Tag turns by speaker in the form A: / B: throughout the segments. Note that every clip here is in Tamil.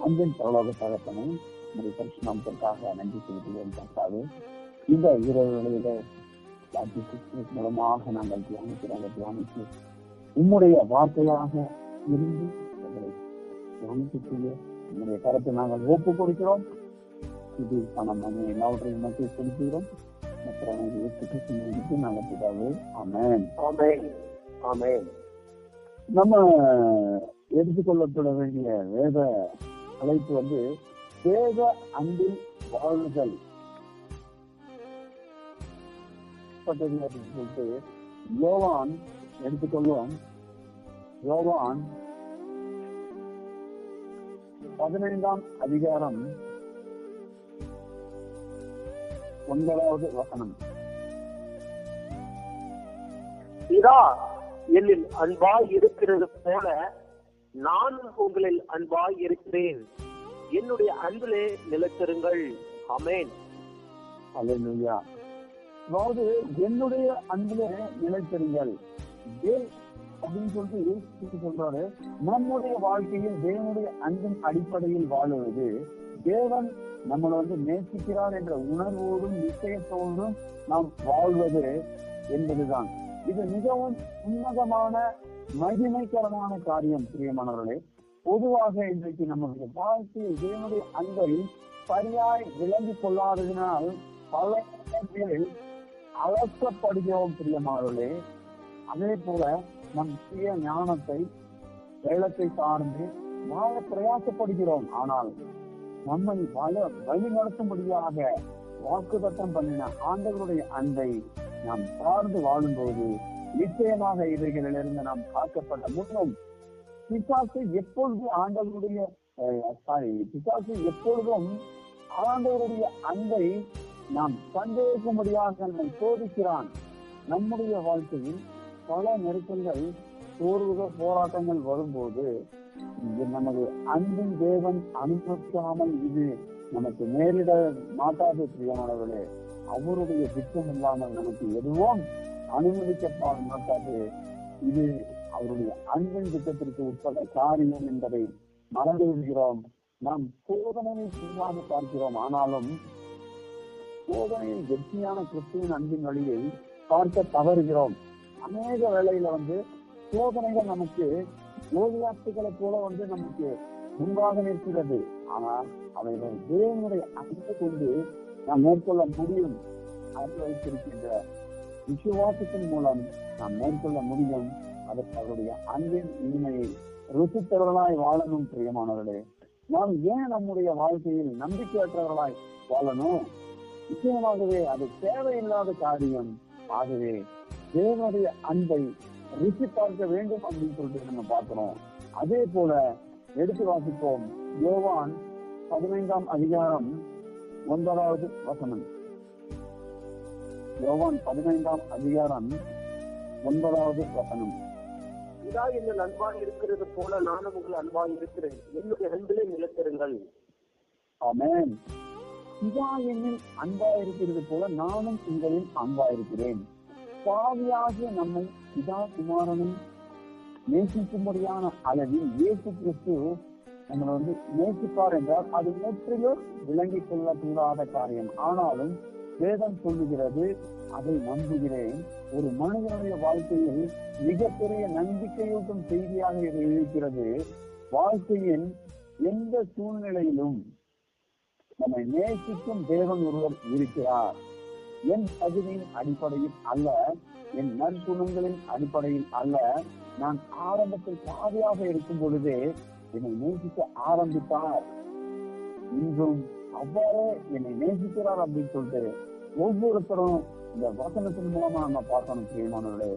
A: அன்பின் பரலோக தகப்பனை உங்களுடைய பரிசுநாமத்திற்காக நன்றி செலுத்துகிறேன் கர்த்தாவே. இந்த இரவுகளிலே மூலமாக நாங்கள் தியானித்து உம்முடைய வார்த்தையாக இருந்து எங்களை தியானிக்கக்கூடிய உங்களுடைய கருத்தை நாங்கள் ஒப்பு கொடுக்கிறோம். இது பணம் எல்லாவற்றையும் மக்கள் செலுத்துகிறோம். நம்ம எடுத்துக்கொள்ளப்பட வேண்டிய வேத அழைப்பு தேவ அன்பில் வாழ்தல் அப்படின்னு சொல்லிட்டு யோவான் எடுத்துக்கொள்வோம். யோவான் 15ஆம் அதிகாரம் 9வது வசனம்.
B: இதா என்னில் அன்பாய் இருக்கிறது போல நானும் உங்களில் அன்பாய் இருக்கிறேன். என்னுடைய அன்பிலே நிலைத்திருங்கள். ஆமென்.
A: அல்லேலூயா. அதாவது என்னுடைய அன்பிலே நிலைத்திருங்கள் அப்படின்னு சொல்லிட்டு சொல்றாரு. நம்முடைய வாழ்க்கையில் தேவனுடைய அன்பின் அடிப்படையில் வாழுவது, தேவன் நம்மளை நேசிக்கிறார் என்ற உணர்வோடும் நிச்சயத்தோடும் நாம் வாழ்வது என்பதுதான். இது மிகவும் உன்னதமான மகிமைகரமான காரியம். பிரியமானவர்களே, பொதுவாக இன்றைக்கு நம்முடைய வாழ்க்கையில் தேவனுடைய அன்பை சரியாய் விளங்கிக் கொள்ளாததினால் பல இடங்களில் அலசப்படுகிறோம். பிரியமானவர்களே, அதே போல நம் சுய ஞானத்தை வேளத்தை சார்ந்து வாழ பிரயாசப்படுகிறோம். ஆனால் நம்மை வழி நடத்தும்படியாக வாக்குத்தத்தம் பண்ணின ஆண்டவருடைய அன்பை நாம் சார்ந்து வாழும்போது நிச்சயமாக இவைகளிலிருந்து நாம் காக்கப்பட்ட முடியும். பிசாசு எப்பொழுதும் ஆண்டவருடைய அன்பை நாம் சந்தேகிக்கும்படியாக நம்மை சோதிக்கிறான். நம்முடைய வாழ்க்கையில் பல நெருக்கங்கள், சோர்வுகள், போராட்டங்கள் வரும்போது நமது அன்பின் தேவன் அனுமதிக்காமல் இது நமக்கு நேரிட மாட்டாது. பிரியமானவர்களே, அவருடைய திட்டம் இல்லாமல் நமக்கு எதுவும் அனுமதிக்கப்பட மாட்டாது. இது அவருடைய அன்பின் திட்டத்திற்கு உட்பட்ட காரியம் என்பதை மறந்து விடுகிறோம். நாம் சோதனையை செய்யாத பார்க்கிறோம். ஆனாலும் சோதனையில் வெற்றியான கிறிஸ்துவின் அன்பின் வழியை பார்க்க தவறுகிறோம். அநேக வேளையில சோதனைகள் நமக்கு கோலியாத்துகளை போல நமக்கு முன்பாக நிற்கிறது. ஆனால் அவைகள் தேவனுடைய அன்பை கொண்டு நாம் மேற்கொள்ள முடியும். அது வைத்திருக்கின்ற விசுவாசத்தின் மூலம் நாம் மேற்கொள்ள முடியும். அதற்கு அவருடைய அன்பின் இனிமையை ருசித்தவர்களாய் வாழணும். பிரியமானவர்களே, நாம் ஏன் நம்முடைய வாழ்க்கையில் நம்பிக்கையற்றவர்களாய் வாழணும்? நிச்சயமாகவே அது தேவையில்லாத காரியம். ஆகவே தேவனுடைய அன்பை ருசி பார்க்க வேண்டும் அப்படின்னு சொல்லிட்டு நம்ம பார்க்கிறோம். அதே போல எடுத்து வாசிப்போம். யோவான் 15ஆம் அதிகாரம் 9வது வசனம். யோவான் 15ஆம் அதிகாரம் 9வது வசனம்.
B: இதா என்னில் அன்பாய் இருக்கிறது போல நானும் உங்கள் அன்பாய் இருக்கிறேன். என்னுடைய அன்பிலே நிலைத்திருங்கள்.
A: ஆமென். இதா என்னில் அன்பாய் இருக்கிறது போல நானும் உங்களில் அன்பாய் இருக்கிறேன். பாவியாகிய நம்மை பிதா குமாரனும் நேசிக்கும்படியான அளவில் இயேசு கிறிஸ்து நம்மளை நேசிப்பார் என்றால் அது முற்றிலும் விளங்கிக் கொள்ளக்கூடாத காரியம். ஆனாலும் வேதம் சொல்லுகிறது, அதை நம்புகிறேன். ஒரு மனிதனுடைய வாழ்க்கையில் மிகப்பெரிய நம்பிக்கையூட்டும் செய்தியாக இது இருக்கிறது. வாழ்க்கையின் எந்த சூழ்நிலையிலும் நம்மை நேசிக்கும் தேவன் ஒருவர் இருக்கிறார். என் தகுதியின் அடிப்படையில் அல்ல, என் நற்குணங்களின் அடிப்படையில் அல்ல. நான் ஆரம்பத்தில் பாதியாக இருக்கும் பொழுதே என்னை நேசிக்க ஆரம்பித்தார். இன்றும் அவ்வாறே என்னை நேசிக்கிறார் அப்படின்னு சொல்லிட்டு ஒவ்வொருத்தரும் இந்த வசனத்தின் மூலமா நம்ம பார்க்கணும். பிரியமானவர்களே,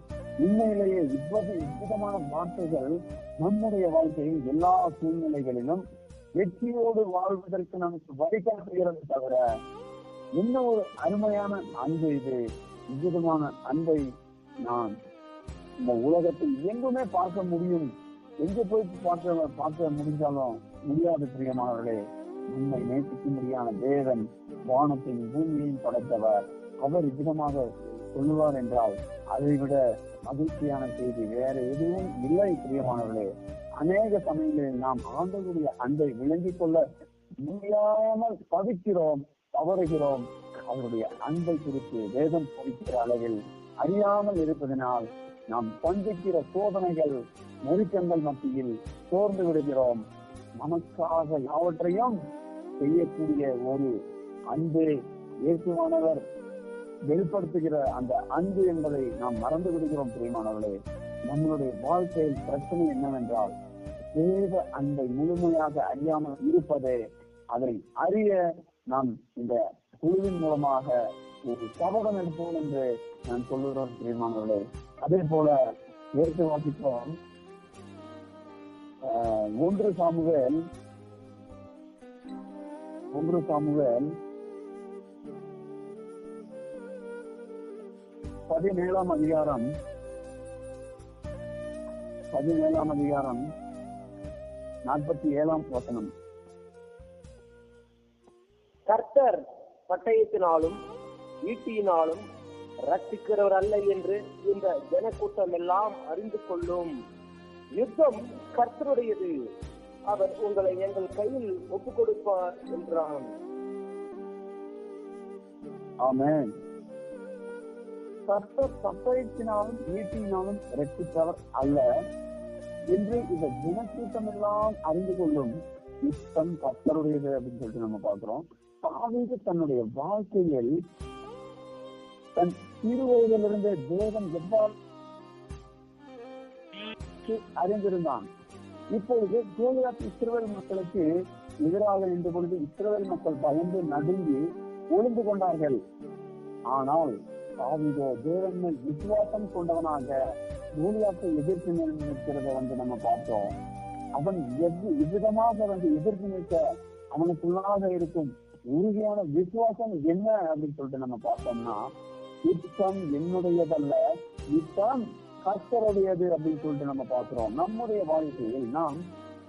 A: உண்மையிலேயே இவ்விதமான வார்த்தைகள் நம்முடைய வாழ்க்கையில் எல்லா சூழ்நிலைகளிலும் வெற்றியோடு வாழ்வதற்கு நமக்கு வழிகாட்டுகிறது. தவிர என்ன ஒரு அருமையான அன்பு இது! இவ்விதமான அன்பை நான் இந்த உலகத்தில் எங்குமே பார்க்க முடியும். எங்க போய் பார்க்க முடிஞ்சாலும் முடியாது. பிரியமானவர்களே, நம்மை நேசிக்கும்படியான தேவன் வானத்தையும் பூமியையும் படைத்தவர். அவர் இவ்விதமாக சொல்லுவார் என்றால் அதை விட மகிழ்ச்சியான செய்தி வேற எதுவும் இல்லை. பிரியமானவர்களே, அநேக சமயங்களில் நாம் ஆண்டவருடைய அன்பை விளங்கிக் கொள்ள முடியாமல் தவிக்கிறோம், தவறுகிறோம். அவருடைய அன்பை குறித்து வேதம் குறிக்கிற அளவில் அறியாமல் இருப்பதனால் நாம் சந்திக்கிற சோதனைகள், நெருக்கங்கள் மத்தியில் சோர்ந்து விடுகிறோம். நமக்காக யாவற்றையும் செய்யக்கூடிய ஒரு அன்பு இயேசுவானவர் வெளிப்படுத்துகிற அந்த அன்பு என்பதை நாம் மறந்து விடுகிறோம். பிரியமானவர்களே, நம்மளுடைய வாழ்க்கையில் பிரச்சனை என்னவென்றால் தேவ அன்பை முழுமையாக அறியாமல் இருப்பதே. அதை அறிய நாம் இந்த குழுவின் மூலமாக ஒரு சபதம் எடுப்போம் என்று நான் சொல்லுகிறோம். பிரியமானவர்களே, அதே போல எடுத்து வாசிப்போம் 1 சாமுவேல் 17ஆம் அதிகாரம் 47ஆம் வசனம்.
B: கர்த்தர் பட்டயத்தினாலும் ஈட்டியினாலும் ரட்சிக்கிறவர் அல்ல என்று இந்த ஜனக்கூட்டம் எல்லாம் அறிந்து கொள்ளும். யுத்தம் கர்த்தருடையது, அவர் உங்களை எங்கள் கையில் ஒப்புக் கொடுப்பார் என்றான்.
A: ஆமென். கர்த்தர் பட்டயத்தினாலும் ஈட்டியினாலும் ரட்சிக்கிறவர் அல்ல என்று இந்த ஜனக்கூட்டம் எல்லாம் அறிந்து கொள்ளும். யுத்தம் கர்த்தருடையது அப்படின்னு சொல்லிட்டு நம்ம பார்க்கிறோம். தாவீது தன்னுடைய வாழ்க்கையில் தன் சிறு வயதிலிருந்து தேவன் எவ்வாறு அறிந்திருந்தான். இப்பொழுது கோலியாத் இஸ்ரவேல் மக்களுக்கு எதிராக நின்ற பொழுது இஸ்ரவேல் மக்கள் பயந்து நடுங்கி ஒளிந்து கொண்டார்கள். ஆனால் தாவீதோ தேவன் மேல் விசுவாசம் கொண்டவனாக கோலியாத்தை எதிர்த்து நிற்கிறத நம்ம பார்த்தோம். அவன் எவ்விதமாக எதிர்த்து நிற்க அவனுக்குள்ளாக இருக்கும் உறுதியான விசுவாசம் என்ன அப்படின்னு சொல்லிட்டு நம்ம பார்த்தோம்னா, யுத்தம் என்னுடையதல்ல, யுத்தம் கர்த்தருடையது அப்படின்னு சொல்லிட்டு நம்ம பார்க்கிறோம். நம்முடைய வாழ்க்கையில் நாம்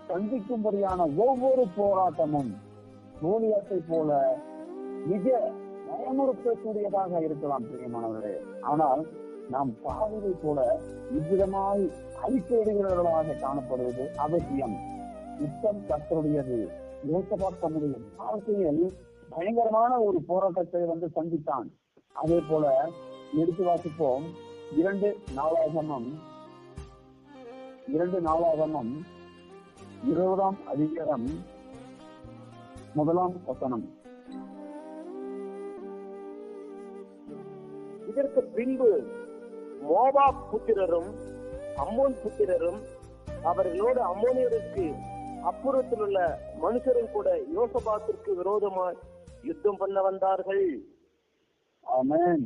A: சந்திக்கும்படியான ஒவ்வொரு போராட்டமும் கோலியாத்தை போல மிக பயமுறுத்தக்கூடியதாக இருக்கலாம் பிரியமானவர்களே. ஆனால் நாம் தாவீதை போல இவ்விதமாய் அறிக்கையிடுகிறவர்களாக காணப்படுவது அவசியம். யுத்தம் கர்த்தருடையது. யோசபாத் தன்னுடைய வாழ்க்கையில் பயங்கரமான ஒரு போராட்டத்தை சந்தித்தான். அதே போல எடுத்து வாசிப்போம் 2 நாளாகமம் 20ஆம் அதிகாரம் 1ஆம் வசனம்.
B: இதற்கு பின்பு மோவாப் புத்திரரும் அம்மோன் புத்திரரும் அவர்களோடு அம்மோனியருக்கு அப்புறத்தில் உள்ள மனுஷரும் கூட யோசபாத்திற்கு விரோதமாய் யுத்தம் பண்ண வந்தார்கள்.
A: ஆமென்.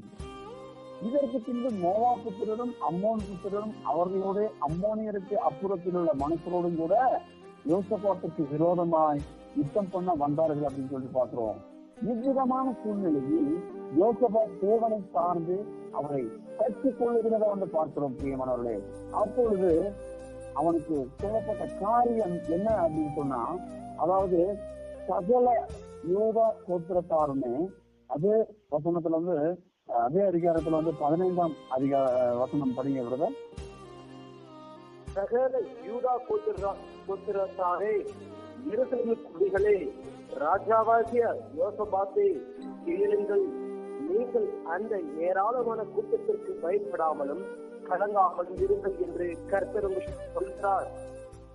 A: இதற்கு பின்பு மோவாப் புத்திரரும் அம்மோன் புத்திரரும் அவர்களோடு அம்மோனியருக்கு அப்புறத்தில் உள்ள மனுஷரோடும் கூட யோசபாத்திற்கு விரோதமாய் யுத்தம் பண்ண வந்தார்கள் அப்படின்னு சொல்லி பார்க்கிறோம். இவ்விதமான சூழ்நிலையில் யோசபாத் தேவனை சார்ந்து அவரை கற்றுக் கொள்ளுகிறத பார்க்கிறோம் பிரியமானவர்களே. அப்பொழுது அவனுக்கு சொல்லப்பட்ட காரியம் என்ன அப்படின்னு சொன்னா, அதாவது சகல யூதா கோத்திரத்தாருமே அதே வசனத்துல அதே அதிகாரத்துல 15ஆம் வசனம் படிங்க பிரதர்.
B: சகல யூதா கோத்திரத்தாரே, எருசலேம் குடிகளே, ராஜாவாகிய யோசபாத்தே கேளுங்கள். நீங்கள் அந்த ஏராளமான கூட்டத்திற்கு பயப்படாமலும் கலங்காமலும் இருங்கள் என்று கர்த்தர் உங்களுக்கு சொல்கிறார்.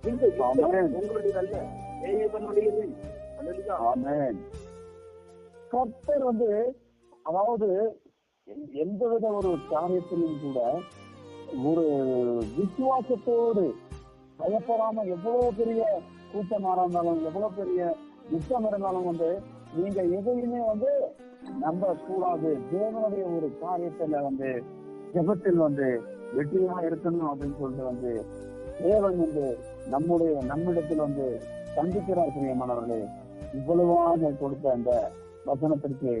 B: இந்த யுத்தம் உங்களுடையதல்ல, தேவனுடையது.
A: ஆமென். கர்த்தர் அதாவது எந்தவித ஒரு காரியத்திலும் கூட ஒரு விசுவாசத்தோடு பயப்படாம, எவ்வளவு பெரிய கூட்டமா இருந்தாலும் எவ்வளவு பெரிய யுத்தம் இருந்தாலும் நீங்க எதையுமே நம்ப கூடாது. தேவனுடைய ஒரு காரியத்துல ஜெபத்தில் வெற்றியா இருக்கணும் அப்படின்னு சொல்லிட்டு தேவன் நம்மிடத்தில் சந்திக்கிறார் பிரியமானவர்களே. இவ்வளவாக கொடுத்த அந்த வசனத்திற்கு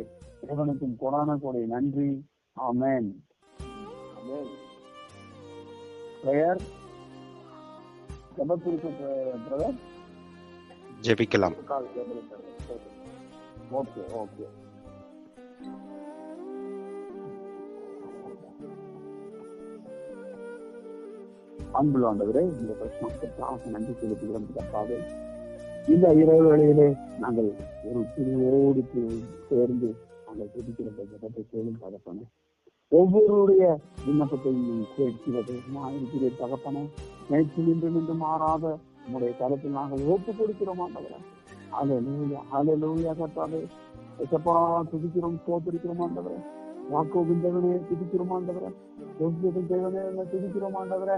A: தேவனுக்கும் கொடான கோடி நன்றி. ஆமென். பிரேயர் ஜெபத்திற்கு பிரதர்
C: ஜெபிக்கலாம்.
A: Okay okay. அன்புள்ள ஆண்டவரே, இந்த பிரச்சனைக்காக நன்றி செலுத்துகிறோம் கர்த்தாவே. இந்த இரவு வேளையிலே நாங்கள் ஒரு குழுவோடு சேர்ந்து நாங்கள் துதிக்கிற ஜெபத்தை கேளும் தகப்பனே. ஒவ்வொருடைய விண்ணப்பத்தையும் கேட்கிறது இருக்கிற தகப்பனே. நேற்று நின்று மாறாத உங்களுடைய தரத்தில் நாங்கள் ஒப்பு கொடுக்கிறோம் ஆண்டவரே. ஹல்லேலூயா, ஹல்லேலூயா கர்த்தாவே. துதிக்கிறோம், ஸ்தோத்திரிக்கிறோம் ஆண்டவரே. யாக்கோபின் தேவனே துதிக்கிறோம் ஆண்டவரே. யோசேப்பின் தேவனே என்ன துதிக்கிறோம் ஆண்டவரே.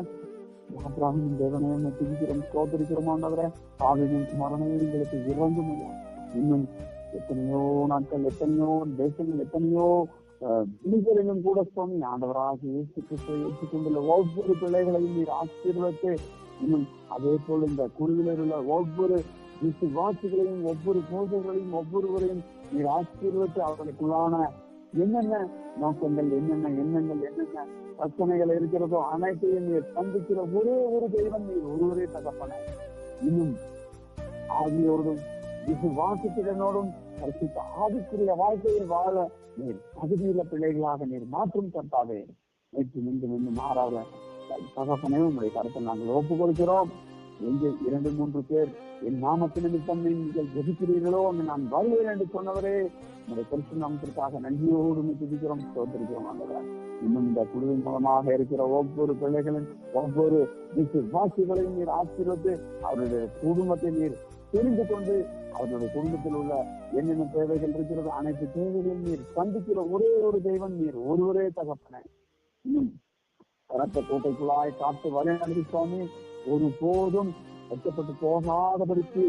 A: ஆபிரகாமின் தேவனே என்ன துதிக்கிறோம், ஸ்தோத்திரிக்கிறோம் ஆண்டவரே. பாவியின் மரணம் எங்களுக்கு இறங்கும். இன்னும் எத்தனையோ நாட்கள், எத்தனையோ தேசங்கள், எத்தனையோ பிள்ளைகளிலும் கூட சுவாமி ஆண்டவராக இயேசு கிறிஸ்துவை ஏற்றுக்கொண்டுள்ள ஒவ்வொரு பிள்ளைகளையும் நீர் ஆசீர்வதித்து, இன்னும் அதே போல் இந்த குழுவில் உள்ள ஒவ்வொரு விசுவாசிகளையும், ஒவ்வொரு போதகர்களையும், ஒவ்வொருவரையும் நீர் ஆசீர்வதித்து அவர்களுக்குள்ளான என்னென்ன நோக்கங்கள், என்னென்ன எண்ணங்கள், என்னென்ன பிரச்சனைகள் இருக்கிறதோ அனைத்தையும் நீர் சந்திக்கிற ஒரே ஒரு தெய்வம் நீர் ஒருவரே தகப்பன. இன்னும் ஆகியோரும் விசுவாசத்தினோடும் ஆவிக்குரிய வாழ்க்கையில் வாழ நீர் தகுதியுள்ள பிள்ளைகளாக நீர் மாற்றும் கர்த்தாவே. நேற்று நின்று மாறாத தகப்பனே உங்களுடைய கருத்தை நாங்கள் ஒப்பு கொடுக்கிறோம். எங்கே 2-3 பேர் என் நாமத்து நிமித்தம் நீங்கள் ஜெபிக்கிறீர்களோ அங்கு நான் வருவேன் என்று சொன்னவரே, உங்களுடைய பரிசு நாமத்திற்காக நன்றியோடு துதிக்கிறோம், ஸ்தோத்திரிக்கிறோம் ஆண்டவரே. இன்னும் இந்த குழுவின் மூலமாக இருக்கிற ஒவ்வொரு பிள்ளைகளின் ஒவ்வொரு விசுவாசிகளையும் நீர் ஆசீர்வதித்து அவருடைய குடும்பத்தை நீர் தெரிந்து கொண்டு அவருடைய குடும்பத்தில் உள்ள என்னென்ன தேவைகள் இருக்கிறது அனைத்து தேவைகளையும் நீர் சந்திக்கிற ஒரே ஒரு தெய்வம் நீர் ஒருவரே தகப்பன. இன்னும் பரத்த கோட்டைக்குள்ளாய் காத்து வழிநடத்தி சுவாமி ஒரு போதும் வெட்டப்பட்டு போகாதபடிக்கு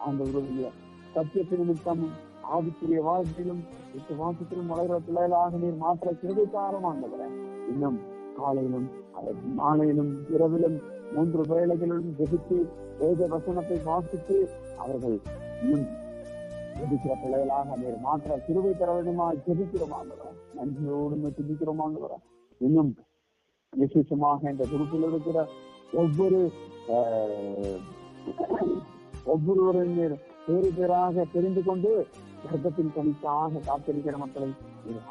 A: ஆண்டவருடைய சத்தியத்தின் நிமித்தமும் ஆவிக்குரிய வாழ்க்கையிலும் விசுவாசத்திலும் வளர்கிற பிள்ளைகளாக நீர் மாற்ற கிருபைக்காரம் ஆண்டவரே. இன்னும் காலையிலும் மாலையிலும் இரவிலும் 3 வேளைகளிலும் ஜெபித்து வேத வசனத்தை வாசித்து அவர்கள் இன்னும் ஜெபிக்கிற பிள்ளைகளாக நீர் மாற்ற கிருபை தர வேண்டுமா ஜெபிக்கிறோம் ஆண்டவரே. நன்றியோடு துதிக்கிறோம் ஆண்டவரே. இன்னும் விசேஷமாக இந்த குரூப்பில் இருக்கிற ஒவ்வொருவரையும் பேரு பேராக தெரிந்து கொண்டு கர்ப்பத்தின் கணிக்காக காத்திருக்கிற மக்களை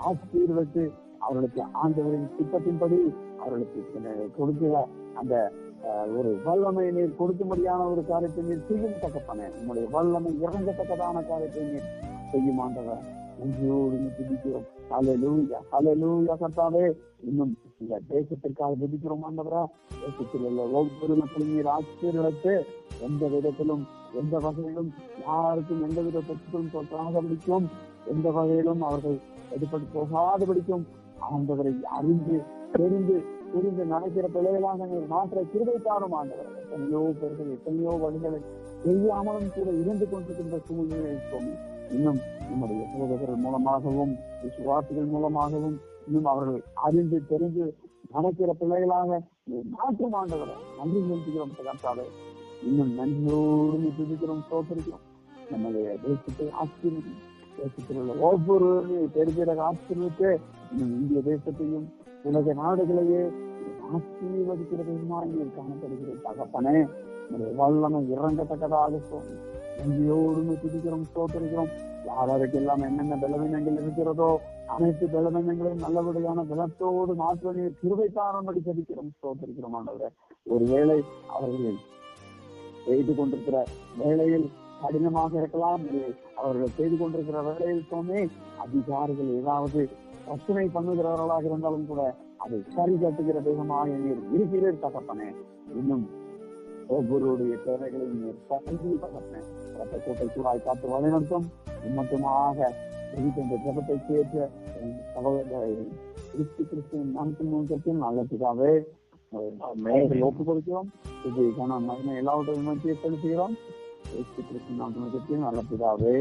A: ஆசீர்வதித்து அவர்களுக்கு ஆண்டவரின் திட்டத்தின்படி அவர்களுக்கு கொடுக்கிற அந்த ஒரு வல்லமை நீர் கொடுக்கும்படியான ஒரு காரியத்தை நீர் செய்யும் தகப்பன. உங்களுடைய வல்லமை இறங்கத்தக்கதான காரியத்தை நீர் செய்யும் ஆண்டவர். நன்றியோடு துதிக்கிறோம். ஹல்லேலூயா, ஹல்லேலூயா கர்த்தாவே. இன்னும் இந்த தேசத்திற்காக துதிக்கிறோம் ஆண்டவரா. தேசத்தில் உள்ள ஒவ்வொரு மக்களையும் நீர் ஆசீர்வதித்து எந்த விதத்திலும் எந்த வகையிலும் யாருக்கும் எந்த வித தொற்றுக்கும் தொற்றாதபடிக்கும் எந்த வகையிலும் அவர்கள் எடுப்பட்டு போகாதபடிக்கும் ஆண்டவரை அறிந்து தெரிந்து நடக்கிற பிள்ளைகளாக நீர் மாற்ற கிருபைக்காரும் ஆண்டவர். எத்தனையோ பேர்கள் எத்தனையோ வழிகளை தெரியாமலும் கூட இருந்து கொண்டிருக்கின்ற சூழ்நிலை சுவாமி. இன்னும் நம்முடைய போதகர்கள் மூலமாகவும் விசுவாசிகள் மூலமாகவும் இன்னும் அவர்கள் அறிந்து தெரிந்து நடக்கிற பிள்ளைகளாக மாற்றும் ஆண்டவரை நன்றி செலுத்துகிறோம் கர்த்தாவே. இன்னும் நன்றியோடு துதிக்கிறோம், சோதரிக்கிறோம். நம்முடைய தேசத்தை ஆசீர்வதி, தேசத்தில் உள்ள ஒவ்வொரு பெருகிற ஆசீர்வதித்து இன்னும் இந்திய தேசத்தையும் உலக நாடுகளையே ஆசீர்வதிக்கிறதுமாய் காணப்படுகிறது தகப்பனே. நம்முடைய வல்லமை இறங்கத்தக்கதாக சுவாமி நன்றியோடு துதிக்கிறோம், சோதரிக்கிறோம். யாருக்கெல்லாம் என்னென்ன பலவீனங்கள் இருக்கிறதோ அனைத்து பலவீனங்களையும் நல்லபடியான பலத்தோடு மாற்ற நீர் கிருபைக்காரன்படி ஜெபிக்கிறோம், சோதரிக்கிறோம் ஆண்டவரே. ஒருவேளை அவர்கள் செய்து கொண்டிருக்கிற வேளையில் கடினமாக இருக்கலாம், அவர்கள் செய்து கொண்டிருக்கிற வேளையில் சுவாமி அதிகாரிகள் ஏதாவது பிரச்சனை பண்ணுகிறவர்களாக இருந்தாலும் கூட அதை சரி கட்டுகிற தெய்வமாக நீர் இருக்கிறீர் தகப்பனே. இன்னும் ஒவ்வொருடைய தேவைகளையும் நீர் தகப்பனே ரத்த கோட்டை சூழாய் காத்து வழிநடத்தும். இன்னுமாக இந்த ஜபத்தை கேட்ட கிறிஸ்துவின் நாமத்தில் நல்ல பிதாவே ஒப்பு கொடுக்கிறோம். இது மகிமை எல்லாவற்றையும் மத்திய செலுத்துகிறோம். கிறிஸ்துவின் நாமத்தில் நல்ல பிதாவே.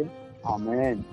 A: ஆமென்.